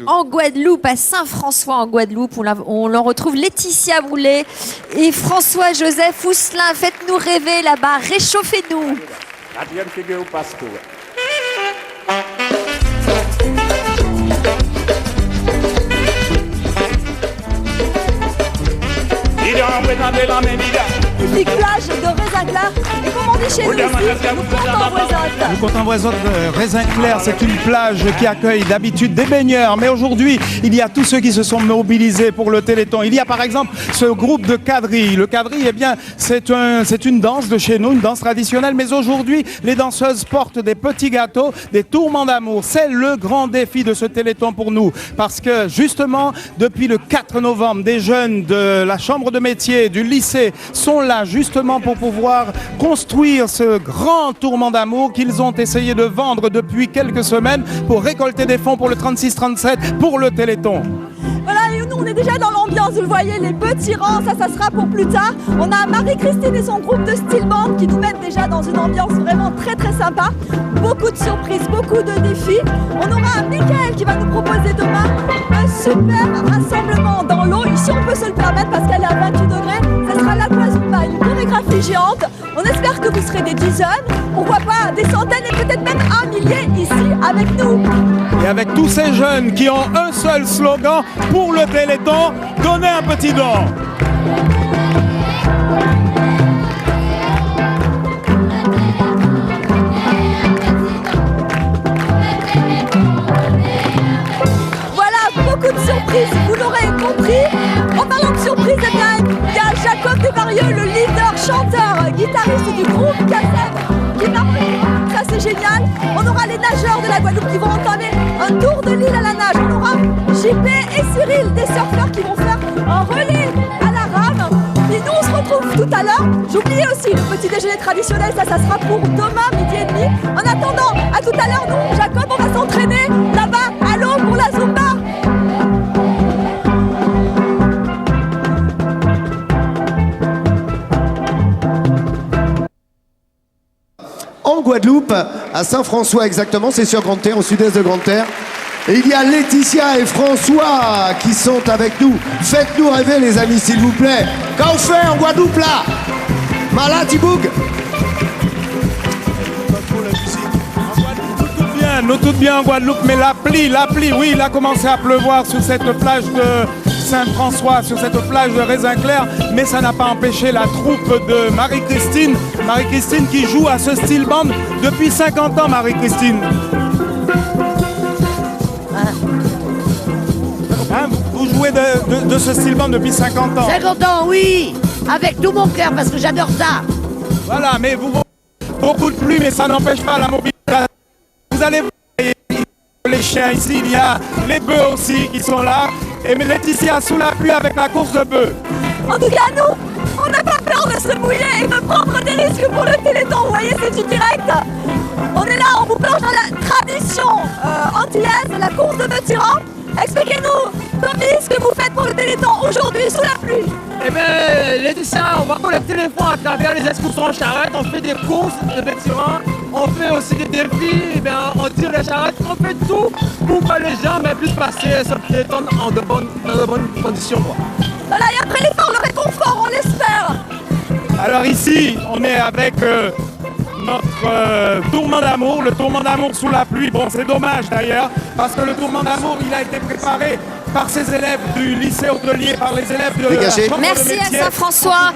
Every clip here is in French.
En Guadeloupe, à Saint-François en Guadeloupe, on leur retrouve Laetitia Boulet et François-Joseph Ousselin. Faites-nous rêver là-bas, réchauffez-nous. Ici, plage de raisin clair. Et comme on dit chez nous ici, nous comptons voisin Raisin Clair, c'est une plage qui accueille d'habitude des baigneurs. Mais aujourd'hui, il y a tous ceux qui se sont mobilisés pour le Téléthon. Il y a par exemple ce groupe de quadrilles. Le quadrille, eh bien, c'est une danse de chez nous, une danse traditionnelle. Mais aujourd'hui, les danseuses portent des petits gâteaux, des tourments d'amour. C'est le grand défi de ce Téléthon pour nous. Parce que justement, depuis le 4 novembre, des jeunes de la chambre de métier, du lycée, sont là justement pour pouvoir construire ce grand tourment d'amour qu'ils ont essayé de vendre depuis quelques semaines pour récolter des fonds pour le 36-37 pour le Téléthon. Voilà, et nous on est déjà dans l'ambiance, vous le voyez, les petits rangs, ça sera pour plus tard. On a Marie-Christine et son groupe de style band qui nous mettent déjà dans une ambiance vraiment très très sympa. Beaucoup de surprises, beaucoup de défis. On aura Mickaël qui va nous proposer demain un super rassemblement dans l'eau. Ici on peut se le permettre parce qu'elle est à 28 degrés. Ça sera l'Aquazumba, une chorégraphie géante. On espère que vous serez des dizaines, pourquoi pas des centaines et peut-être même un millier ici avec nous. Et avec tous ces jeunes qui ont un seul slogan pour le Téléthon, donnez un petit don. Voilà, beaucoup de surprises, vous l'aurez compris. En parlant de surprises, eh bien, il y a Jacob Desvarieux, le leader, chanteur, guitariste du groupe Cassette, qui va ça c'est génial. On aura les nageurs de la Guadeloupe qui vont entamer un tour de l'île à la nage. On aura JP et Cyril, des surfeurs qui vont faire un relais à la rame. Et nous on se retrouve tout à l'heure. J'oubliais aussi le petit déjeuner traditionnel, ça sera pour demain midi et demi. En attendant, à tout à l'heure, nous, Jacob, on va s'entraîner là-bas à l'eau pour la Zumba. En Guadeloupe, à Saint-François exactement, c'est sur Grande-Terre, au sud-est de Grande-Terre. Et il y a Laetitia et François qui sont avec nous. Faites-nous rêver les amis, s'il vous plaît. Qu'en fait en Guadeloupe là? Malade, Tiboug. Nous tout bien en Guadeloupe, mais la pluie, oui, il a commencé à pleuvoir sur cette plage de Saint-François, sur cette plage de Raisin Clair, mais ça n'a pas empêché la troupe de Marie-Christine qui joue à ce style band depuis 50 ans, Marie-Christine. Hein, vous jouez de ce style band depuis 50 ans. 50 ans, oui, avec tout mon cœur, parce que j'adore ça. Voilà, mais vous beaucoup de pluie, mais ça n'empêche pas la mobilisation. Vous allez voir les chiens ici, il y a les bœufs aussi qui sont là. Et Laetitia sous la pluie avec la course de bœufs. En tout cas, nous, on n'a pas peur de se mouiller et de prendre des risques pour le Téléthon. Vous voyez, c'est du direct. On est là, on vous plonge dans la tradition antillaise, la course de bœufs tyrans. Expliquez-nous, Tommy, ce que vous faites pour le Téléthon aujourd'hui sous la pluie. Eh bien, Laetitia, on va collecter les fonds à travers les excursions en charrette, on fait des courses de bœufs tyrans, on fait aussi des défis, eh bien, on tire les charrettes, on fait tout pour que les gens puissent passer ce Téléthon dans de bonnes conditions. Quoi. Voilà, et après l'effort, le réconfort, on l'espère. Alors ici, on est avec notre tourment d'amour, le tourment d'amour sous la pluie. Bon, c'est dommage d'ailleurs, parce que le tourment d'amour, il a été préparé par ces élèves du lycée hôtelier, par les élèves de la chambre de Merci métier. à Saint-François.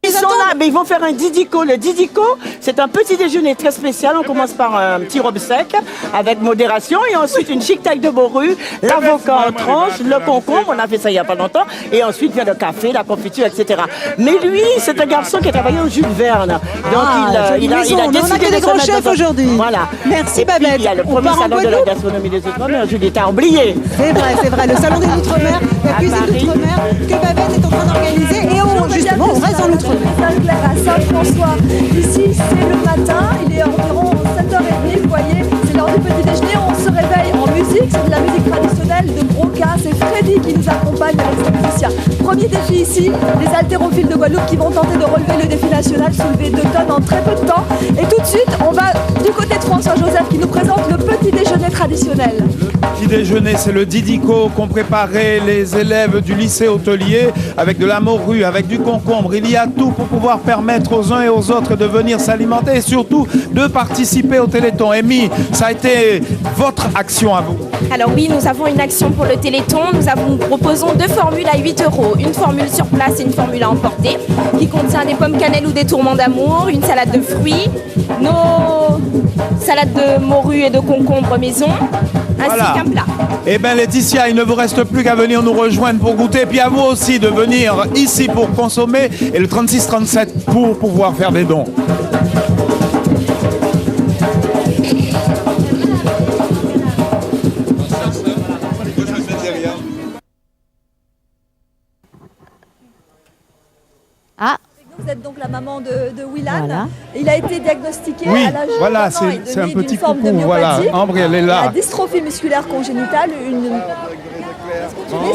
Ils sont là, mais ils vont faire un didico. Le didico, c'est un petit déjeuner très spécial. On commence par un petit robe sec avec modération et ensuite une chic taille de morue, l'avocat en tranche, le concombre, on a fait ça il n'y a pas longtemps, et ensuite vient le café, la confiture, etc. Mais lui, c'est un garçon qui a travaillé au Jules Verne. Donc il a décidé des grands chefs aujourd'hui. Voilà. Merci Babette. Il y a le premier salon de la gastronomie des Outre-mer, Julie, t'as oublié. C'est vrai, le salon des Outre-mer, la cuisine d'Outre-mer que Babette est en train d'organiser. Et justement, on reste dans l'Outre-mer. Saint-Clair à Saint-François. Ici, c'est le matin, il est environ 7h30, vous voyez, c'est l'heure du petit déjeuner, on se réveille en musique, c'est de la musique traditionnelle de Broca, c'est Freddy qui nous accompagne avec ses musiciens. Premier défi ici, les haltérophiles de Guadeloupe qui vont tenter de relever le défi national, soulever 2 tonnes en très peu de temps. Et tout de suite, on va du côté de François-Joseph qui nous présente le petit déjeuner traditionnel. Le petit déjeuner, c'est le didico qu'ont préparé les élèves du lycée hôtelier avec de la morue, avec du concombre. Il y a tout pour pouvoir permettre aux uns et aux autres de venir s'alimenter et surtout de participer au Téléthon. Amy, ça a été votre action à vous. Alors oui, nous avons une action pour le Téléthon. Nous proposons 2 formules à 8 €. Une formule sur place et une formule à emporter qui contient des pommes cannelle ou des tourments d'amour, une salade de fruits, nos salades de morue et de concombre maison, ainsi qu'un plat. Eh bien Laetitia, il ne vous reste plus qu'à venir nous rejoindre pour goûter, puis à vous aussi de venir ici pour consommer et le 36-37 pour pouvoir faire des dons. Ah, Vous êtes donc la maman de Willan. Voilà. Il a été diagnostiqué Oui, à l'âge voilà, d'1 an et c'est un demi petit d'une forme de coucou, voilà, myopathie. Ambre, elle est là. La dystrophie musculaire congénitale, Mais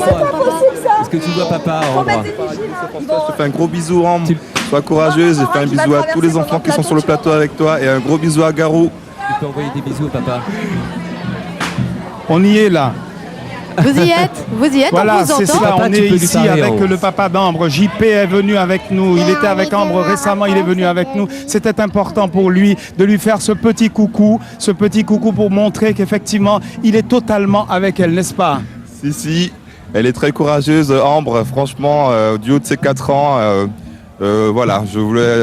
c'est pas possible ça. Est-ce que tu vois papa, Faut Ambre? mettre des vigiles, hein. Ils vont- Je te fais un gros bisou, Ambre. Sois courageuse et fais un bisou à tous les enfants qui sont sur le plateau avec toi et un gros bisou à Garou. Tu peux envoyer des bisous au papa. On y est là. vous y êtes, Voilà, on vous c'est entend. ça, Papa, on tu est peux lui ici parler, avec oh. le papa d'Ambre. JP est venu avec nous, il était avec Ambre récemment, il est venu avec nous. C'était important pour lui de lui faire ce petit coucou pour montrer qu'effectivement, il est totalement avec elle, n'est-ce pas? Si, elle est très courageuse, Ambre. Franchement, du haut de ses 4 ans, voilà, je voulais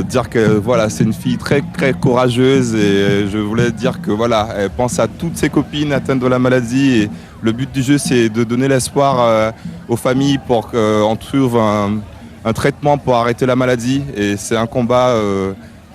dire que voilà, c'est une fille très très courageuse et je voulais dire que voilà, elle pense à toutes ses copines atteintes de la maladie et le but du jeu c'est de donner l'espoir aux familles pour qu'on trouve un traitement pour arrêter la maladie et c'est un combat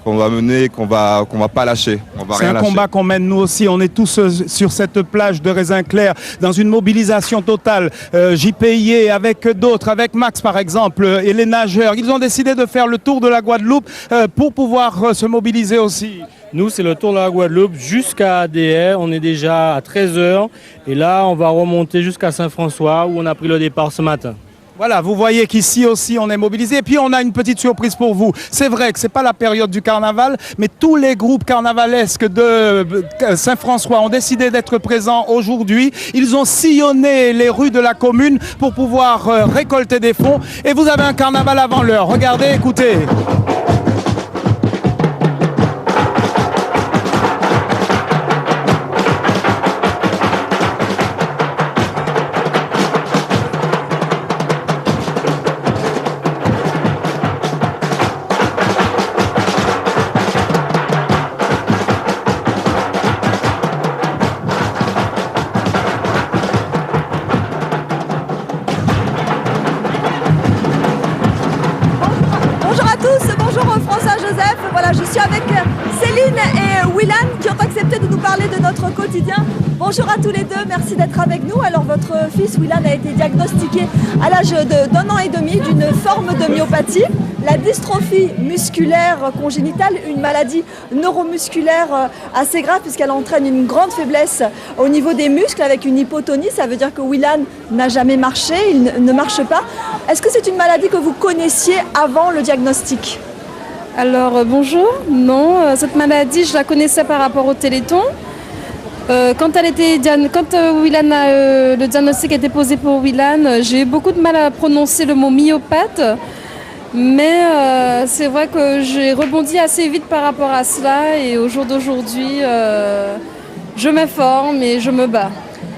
qu'on va mener, qu'on va pas lâcher. On va C'est rien un lâcher. combat qu'on mène nous aussi. On est tous sur cette plage de Raisin Clair dans une mobilisation totale. JPIE avec d'autres, avec Max par exemple et les nageurs. Ils ont décidé de faire le tour de la Guadeloupe pour pouvoir se mobiliser aussi. Nous, c'est le tour de la Guadeloupe jusqu'à ADR. On est déjà à 13h. Et là, on va remonter jusqu'à Saint-François où on a pris le départ ce matin. Voilà, vous voyez qu'ici aussi on est mobilisé. Et puis on a une petite surprise pour vous. C'est vrai que c'est pas la période du carnaval, mais tous les groupes carnavalesques de Saint-François ont décidé d'être présents aujourd'hui. Ils ont sillonné les rues de la commune pour pouvoir récolter des fonds. Et vous avez un carnaval avant l'heure. Regardez, écoutez. Bonjour à tous, bonjour François Joseph. Voilà, je suis avec Céline et Willan qui ont accepté de nous parler de notre quotidien. Bonjour à tous les deux, merci d'être avec nous. Alors votre fils Willan a été diagnostiqué à l'âge d'1 an et demi d'une forme de myopathie, la dystrophie musculaire congénitale, une maladie neuromusculaire assez grave puisqu'elle entraîne une grande faiblesse au niveau des muscles avec une hypotonie. Ça veut dire que Willan n'a jamais marché, il ne marche pas. Est-ce que c'est une maladie que vous connaissiez avant le diagnostic ? Alors bonjour, non, cette maladie je la connaissais par rapport au Téléthon. Quand Willan le diagnostic a été posé pour Willan, j'ai eu beaucoup de mal à prononcer le mot myopathe. Mais c'est vrai que j'ai rebondi assez vite par rapport à cela et au jour d'aujourd'hui, je m'informe et je me bats.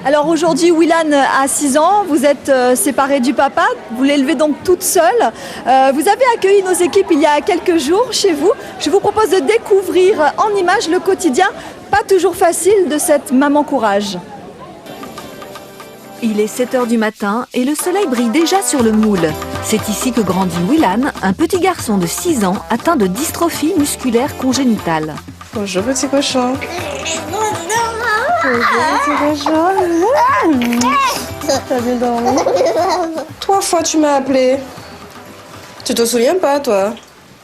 Alors aujourd'hui, Willan a 6 ans, vous êtes séparée du papa, vous l'élevez donc toute seule. Vous avez accueilli nos équipes il y a quelques jours chez vous. Je vous propose de découvrir en images le quotidien, pas toujours facile, de cette maman courage. Il est 7h du matin et le soleil brille déjà sur le moule. C'est ici que grandit Willan, un petit garçon de 6 ans atteint de dystrophie musculaire congénitale. Bonjour petit cochon. Bonjour petit cochon. T'as bien dormi? 3 fois tu m'as appelé. Tu te souviens pas toi?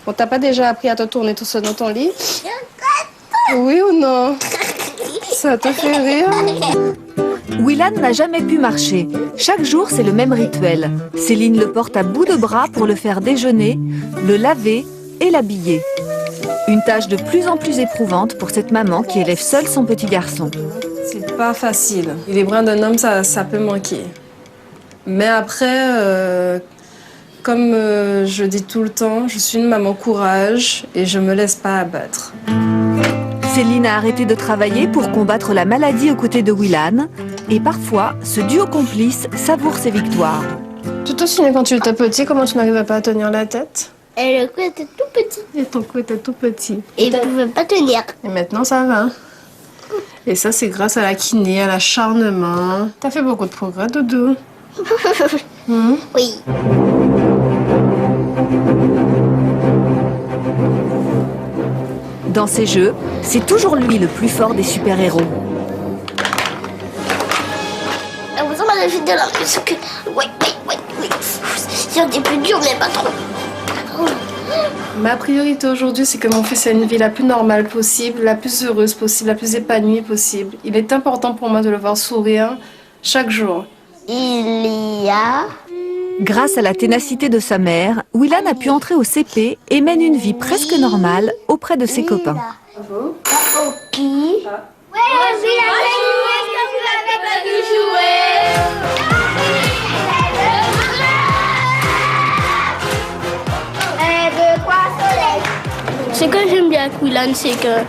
On t'a pas déjà appris à te tourner tout seul dans ton lit? Oui ou non? Ça te fait rire? Willan n'a jamais pu marcher. Chaque jour, c'est le même rituel. Céline le porte à bout de bras pour le faire déjeuner, le laver et l'habiller. Une tâche de plus en plus éprouvante pour cette maman qui élève seule son petit garçon. C'est pas facile. Les bras d'un homme, ça peut manquer. Mais après, comme je dis tout le temps, je suis une maman courage et je me laisse pas abattre. Céline a arrêté de travailler pour combattre la maladie aux côtés de Willan. Et parfois, ce duo complice savoure ses victoires. Tu te souviens quand tu étais petit, comment tu n'arrivais pas à tenir la tête? Et le cou était tout petit. Et ton cou était tout petit. Et il ne pouvait pas tenir. Et maintenant, ça va. Et ça, c'est grâce à la kiné, à l'acharnement. T'as fait beaucoup de progrès, Doudou. Oui. Dans ces jeux, c'est toujours lui le plus fort des super-héros. Vous avez fait de la musique. Oui. C'est un peu dur, mais pas trop. Ma priorité aujourd'hui, c'est que mon fils ait une vie la plus normale possible, la plus heureuse possible, la plus épanouie possible. Il est important pour moi de le voir sourire chaque jour. Il y a... Grâce à la ténacité de sa mère, Willan a pu entrer au CP et mène une vie presque normale auprès de ses copains. Bravo. Qui? Ouais, est-ce que vous avez pas pu jouer? Ce que j'aime bien avec Willan, c'est que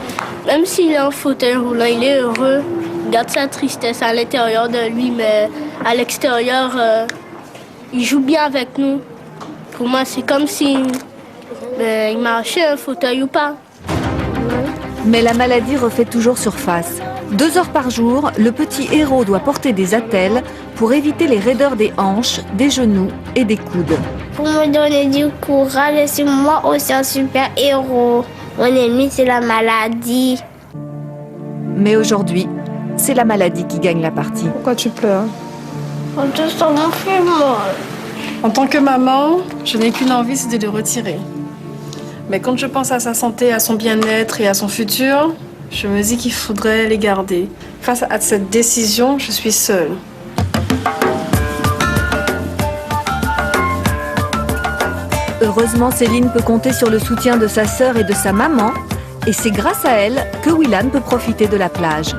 même s'il est en fauteuil roulant, il est heureux. Il garde sa tristesse à l'intérieur de lui, mais à l'extérieur, il joue bien avec nous. Pour moi, c'est comme si il marchait un fauteuil ou pas. Mais la maladie refait toujours surface. 2 heures par jour, le petit héros doit porter des attelles pour éviter les raideurs des hanches, des genoux et des coudes. Pour me donner du courage, je suis moi aussi un super héros. Mon ennemi, c'est la maladie. Mais aujourd'hui, c'est la maladie qui gagne la partie. Pourquoi tu pleures? Ça m'a fait mal. En tant que maman, je n'ai qu'une envie, c'est de le retirer. Mais quand je pense à sa santé, à son bien-être et à son futur, je me dis qu'il faudrait les garder. Face à cette décision, je suis seule. Heureusement, Céline peut compter sur le soutien de sa sœur et de sa maman. Et c'est grâce à elle que Willan peut profiter de la plage.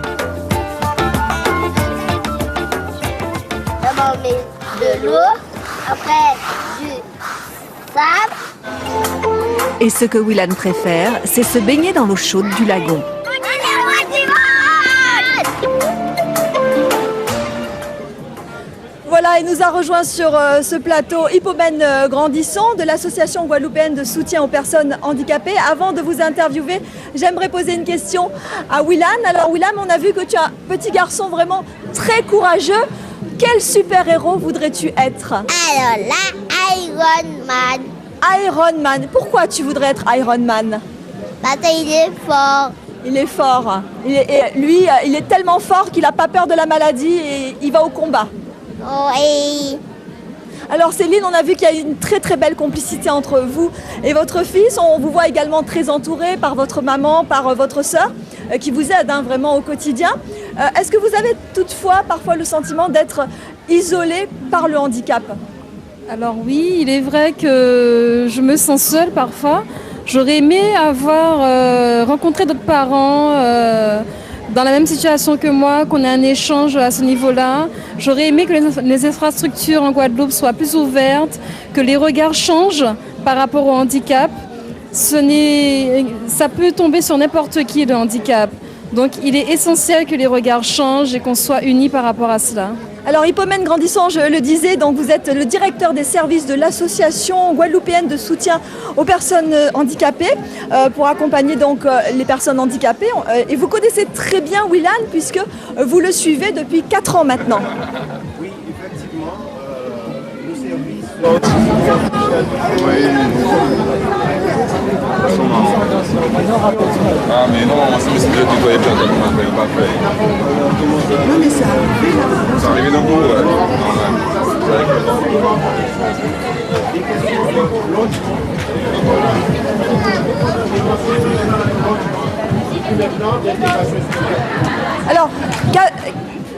D'abord, on met de l'eau, après du sable. Et ce que Willan préfère, c'est se baigner dans l'eau chaude du lagon. Voilà, il nous a rejoint sur ce plateau Hippomène Grandisson de l'association guadeloupéenne de soutien aux personnes handicapées. Avant de vous interviewer, j'aimerais poser une question à Willan. Alors Willan, on a vu que tu es un petit garçon vraiment très courageux. Quel super-héros voudrais-tu être? Alors là, Iron Man. Iron Man. Pourquoi tu voudrais être Iron Man? Parce qu'il est fort. Il est fort. Lui, il est tellement fort qu'il n'a pas peur de la maladie et il va au combat. Oui. Alors Céline, on a vu qu'il y a une très très belle complicité entre vous et votre fils. On vous voit également très entouré par votre maman, par votre sœur, qui vous aide vraiment au quotidien. Est-ce que vous avez toutefois parfois le sentiment d'être isolé par le handicap? Alors oui, il est vrai que je me sens seule parfois. J'aurais aimé avoir rencontré d'autres parents dans la même situation que moi, qu'on ait un échange à ce niveau-là. J'aurais aimé que les infrastructures en Guadeloupe soient plus ouvertes, que les regards changent par rapport au handicap. Ça peut tomber sur n'importe qui, le handicap. Donc il est essentiel que les regards changent et qu'on soit unis par rapport à cela. Alors Hippomène Grandisson, je le disais, donc vous êtes le directeur des services de l'association guadeloupéenne de soutien aux personnes handicapées pour accompagner donc les personnes handicapées. Et vous connaissez très bien Willan puisque vous le suivez depuis 4 ans maintenant. Oui, effectivement, le service... Ah mais non, c'est le tutoyer bien, donc on n'a pas fait. Non mais ça arrive là. C'est arrivé d'un coup,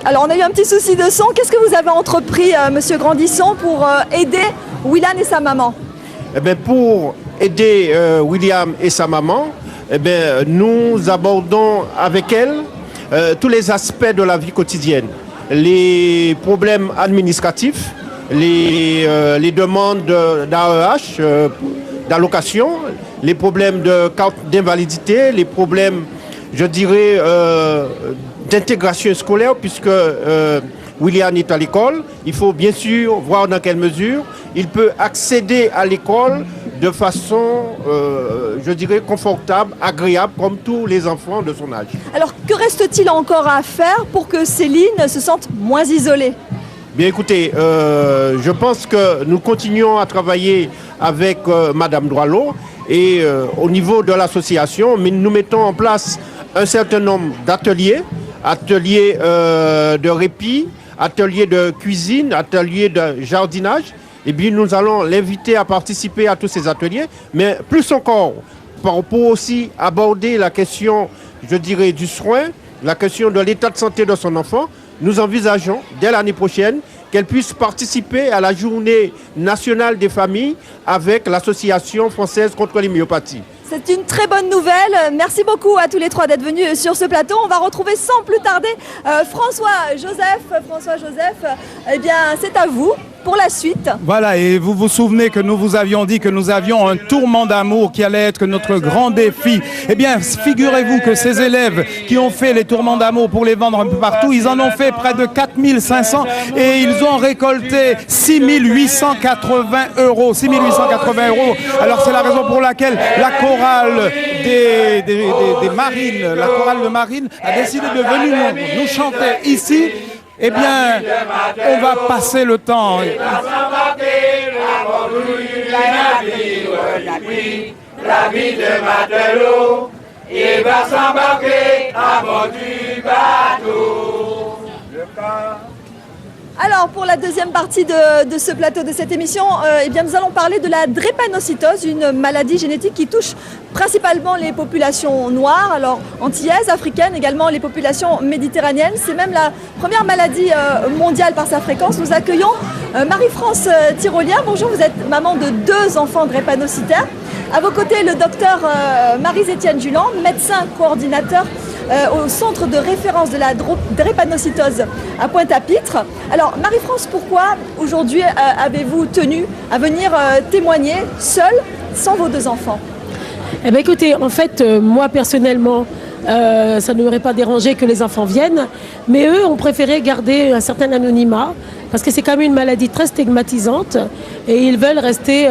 Alors on a eu un petit souci de son. Qu'est-ce que vous avez entrepris, Monsieur Grandisson, pour aider Willan et sa maman? Eh bien, pour aider William et sa maman, eh bien, nous abordons avec elle tous les aspects de la vie quotidienne. Les problèmes administratifs, les demandes d'AEH, d'allocation, les problèmes de carte d'invalidité, les problèmes, je dirais, d'intégration scolaire, puisque William est à l'école. Il faut bien sûr voir dans quelle mesure il peut accéder à l'école de façon, je dirais, confortable, agréable, comme tous les enfants de son âge. Alors, que reste-t-il encore à faire pour que Céline se sente moins isolée? Bien écoutez, je pense que nous continuons à travailler avec Madame Droilot et au niveau de l'association, mais nous mettons en place un certain nombre d'ateliers, ateliers de répit, ateliers de cuisine, ateliers de jardinage. Et bien nous allons l'inviter à participer à tous ces ateliers, mais plus encore, pour aussi aborder la question, je dirais, du soin, la question de l'état de santé de son enfant. Nous envisageons, dès l'année prochaine, qu'elle puisse participer à la journée nationale des familles avec l'Association française contre l'homéopathie. C'est une très bonne nouvelle. Merci beaucoup à tous les trois d'être venus sur ce plateau. On va retrouver sans plus tarder François Joseph, eh bien c'est à vous pour la suite. Voilà, et vous vous souvenez que nous vous avions dit que nous avions un tourment d'amour qui allait être notre grand défi. Eh bien, figurez-vous que ces élèves qui ont fait les tourments d'amour pour les vendre un peu partout, ils en ont fait près de 4500 et ils ont récolté 6880 €. 6880 €. Alors c'est la raison pour laquelle la chorale des marines, la chorale de marine a décidé de venir nous chanter ici. Eh bien, on va passer le temps. L'ami de matelot, il va s'embarquer à bord du bateau. Alors pour la deuxième partie de ce plateau, de cette émission, eh bien, nous allons parler de la drépanocytose, une maladie génétique qui touche principalement les populations noires, alors antillaises, africaines, également les populations méditerranéennes. C'est même la première maladie mondiale par sa fréquence. Nous accueillons Marie-France Tirolière. Bonjour, vous êtes maman de 2 enfants drépanocytaires. À vos côtés, le docteur Marie-Étienne Julan, médecin coordinateur au centre de référence de la drépanocytose à Pointe-à-Pitre. Alors Marie-France, pourquoi aujourd'hui avez-vous tenu à venir témoigner seule, sans vos 2 enfants? Eh bien écoutez, en fait, moi personnellement, ça ne m'aurait pas dérangé que les enfants viennent, mais eux ont préféré garder un certain anonymat, parce que c'est quand même une maladie très stigmatisante, et ils veulent rester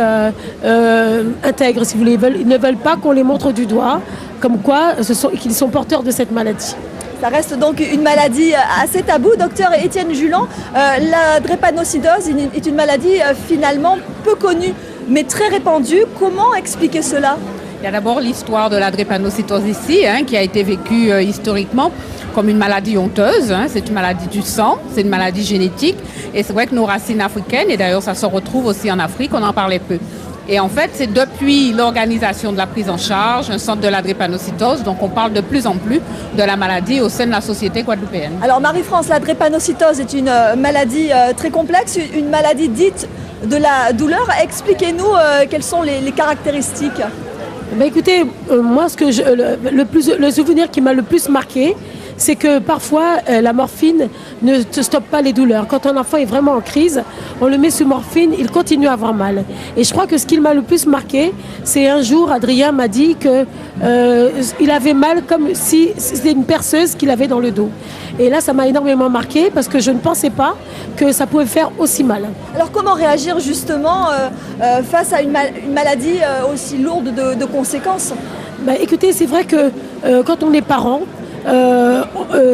intègres, si vous voulez. Ils ne veulent pas qu'on les montre du doigt, comme quoi qu'ils sont porteurs de cette maladie. Ça reste donc une maladie assez taboue. Docteur Étienne Julan, la drépanocytose est une maladie finalement peu connue, mais très répandue. Comment expliquer cela? Il y a d'abord l'histoire de la drépanocytose ici, qui a été vécue historiquement comme une maladie honteuse. C'est une maladie du sang, c'est une maladie génétique. Et c'est vrai que nos racines africaines, et d'ailleurs ça se retrouve aussi en Afrique, on en parlait peu. Et en fait, c'est depuis l'organisation de la prise en charge, un centre de la drépanocytose, donc on parle de plus en plus de la maladie au sein de la société guadeloupéenne. Alors Marie-France, la drépanocytose est une maladie très complexe, une maladie dite de la douleur. Expliquez-nous quelles sont les caractéristiques. Ben écoutez, moi le souvenir qui m'a le plus marqué, c'est que parfois la morphine ne te stoppe pas les douleurs. Quand un enfant est vraiment en crise, on le met sous morphine, il continue à avoir mal. Et je crois que ce qui m'a le plus marqué, c'est un jour, Adrien m'a dit qu'il avait mal comme si c'était une perceuse qu'il avait dans le dos. Et là, ça m'a énormément marqué parce que je ne pensais pas que ça pouvait faire aussi mal. Alors comment réagir justement face à une maladie aussi lourde de conséquences? Ben, écoutez, c'est vrai que quand on est parent,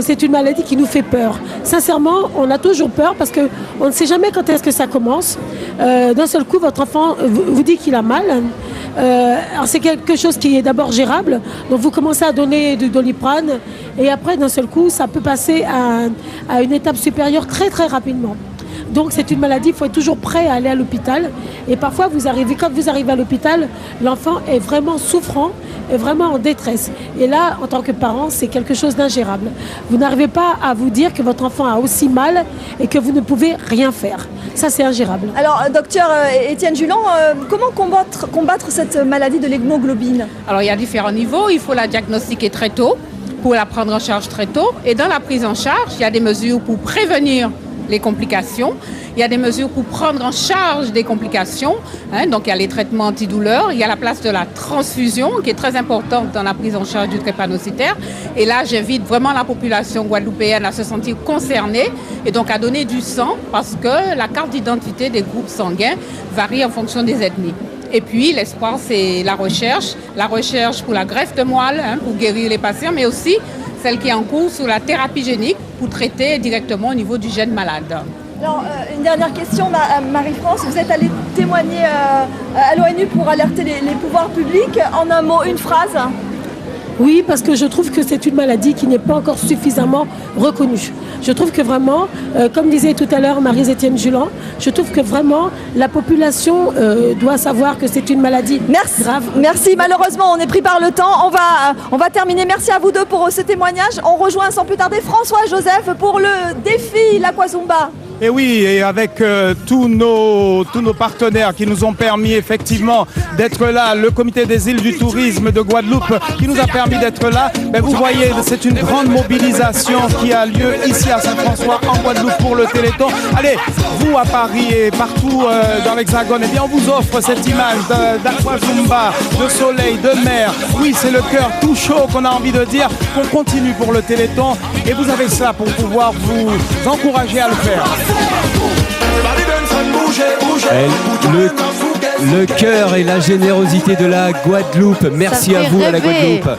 c'est une maladie qui nous fait peur. Sincèrement, on a toujours peur parce qu'on ne sait jamais quand est-ce que ça commence. D'un seul coup, votre enfant vous dit qu'il a mal. Alors c'est quelque chose qui est d'abord gérable. Donc vous commencez à donner du Doliprane et après, d'un seul coup, ça peut passer à une étape supérieure très très rapidement. Donc c'est une maladie, il faut être toujours prêt à aller à l'hôpital. Et parfois, quand vous arrivez à l'hôpital, l'enfant est vraiment souffrant, est vraiment en détresse. Et là, en tant que parent, c'est quelque chose d'ingérable. Vous n'arrivez pas à vous dire que votre enfant a aussi mal et que vous ne pouvez rien faire. Ça, c'est ingérable. Alors, docteur Étienne Julan, comment combattre cette maladie de l'hémoglobine? Alors, il y a différents niveaux. Il faut la diagnostiquer très tôt. pour la prendre en charge très tôt. Et dans la prise en charge, il y a des mesures pour prévenir les complications. Il y a des mesures pour prendre en charge des complications. Donc, il y a les traitements antidouleurs. Il y a la place de la transfusion qui est très importante dans la prise en charge du drépanocytaire. Et là, j'invite vraiment la population guadeloupéenne à se sentir concernée et donc à donner du sang parce que la carte d'identité des groupes sanguins varie en fonction des ethnies. Et puis, l'espoir, c'est la recherche pour la greffe de moelle, pour guérir les patients, mais aussi celle qui est en cours sur la thérapie génique pour traiter directement au niveau du gène malade. Alors, une dernière question, Marie-France. Vous êtes allée témoigner à l'ONU pour alerter les pouvoirs publics. En un mot, une phrase. Oui, parce que je trouve que c'est une maladie qui n'est pas encore suffisamment reconnue. Je trouve que vraiment, comme disait tout à l'heure Marie-Étienne Julan, je trouve que vraiment la population doit savoir que c'est une maladie grave. Merci, malheureusement on est pris par le temps. On va terminer. Merci à vous deux pour ce témoignage. On rejoint sans plus tarder François Joseph pour le défi l'Aquazumba. Et oui, et avec tous nos partenaires qui nous ont permis effectivement d'être là, le comité des îles du tourisme de Guadeloupe qui nous a permis d'être là, ben vous voyez, c'est une grande mobilisation qui a lieu ici à Saint-François en Guadeloupe pour le Téléthon. Allez, vous à Paris et partout dans l'Hexagone, eh bien on vous offre cette image d'Aquazumba, de soleil, de mer. Oui, c'est le cœur tout chaud qu'on a envie de dire qu'on continue pour le Téléthon et vous avez ça pour pouvoir vous encourager à le faire. Le cœur et la générosité de la Guadeloupe. Merci à vous, à la Guadeloupe.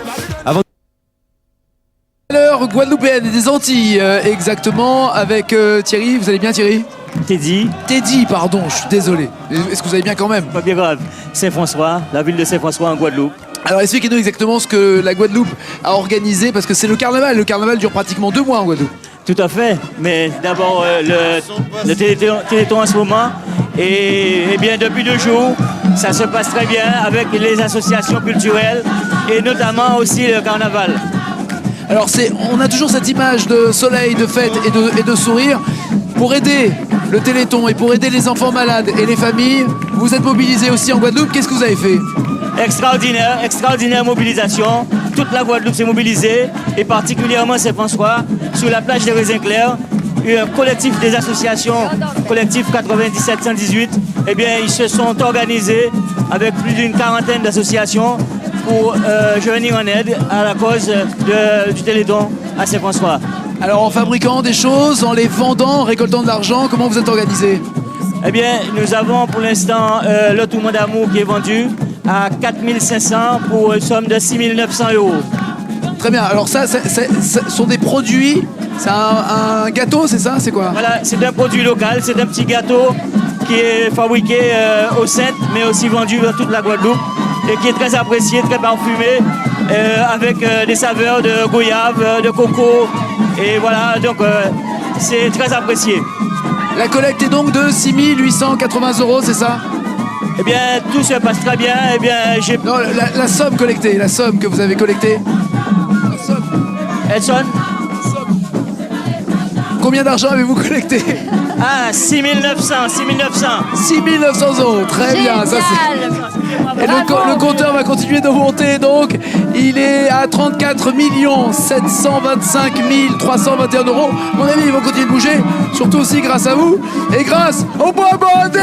L'heure guadeloupéenne et des Antilles, exactement, avec Thierry. Vous allez bien, Thierry? Teddy, pardon, je suis désolé. Est-ce que vous allez bien quand même? Pas bien grave. Saint-François, la ville de Saint-François en Guadeloupe. Alors expliquez-nous exactement ce que la Guadeloupe a organisé, parce que c'est le carnaval. Le carnaval dure pratiquement 2 mois en Guadeloupe. Tout à fait, mais d'abord le Téléthon en ce moment, et bien depuis 2 jours, ça se passe très bien avec les associations culturelles et notamment aussi le carnaval. Alors on a toujours cette image de soleil, de fête et de sourire. Pour aider le Téléthon et pour aider les enfants malades et les familles, vous êtes mobilisés aussi en Guadeloupe. Qu'est-ce que vous avez fait? Extraordinaire mobilisation. Toute la Guadeloupe s'est mobilisée, et particulièrement Saint-François, sur la plage des Raisins Clairs. Un collectif des associations, collectif 97-118, eh bien, ils se sont organisés avec plus d'une quarantaine d'associations pour venir en aide à la cause du Téléthon à Saint-François. Alors en fabriquant des choses, en les vendant, en récoltant de l'argent, comment vous êtes organisés? Eh bien, nous avons pour l'instant le tourment d'amour qui est vendu à 4 500 pour une somme de 6 900 €. Très bien, alors ça sont des produits, c'est un gâteau, c'est ça? C'est quoi? Voilà, c'est un produit local, c'est un petit gâteau qui est fabriqué au Saintes, mais aussi vendu dans toute la Guadeloupe, et qui est très apprécié, très parfumé, avec des saveurs de goyave, de coco, et voilà, donc c'est très apprécié. La collecte est donc de 6 880 €, c'est ça? Eh bien, tout se passe très bien. Eh bien, non, la somme collectée, la somme que vous avez collectée. La somme. Elle sonne. Combien d'argent avez-vous collecté? Ah, 6 900. 6 900 €, très bien. Ça, et le compteur va continuer de monter, donc il est à 34 725 321 €. Mon ami, ils vont continuer de bouger, surtout aussi grâce à vous et grâce au bois bondé.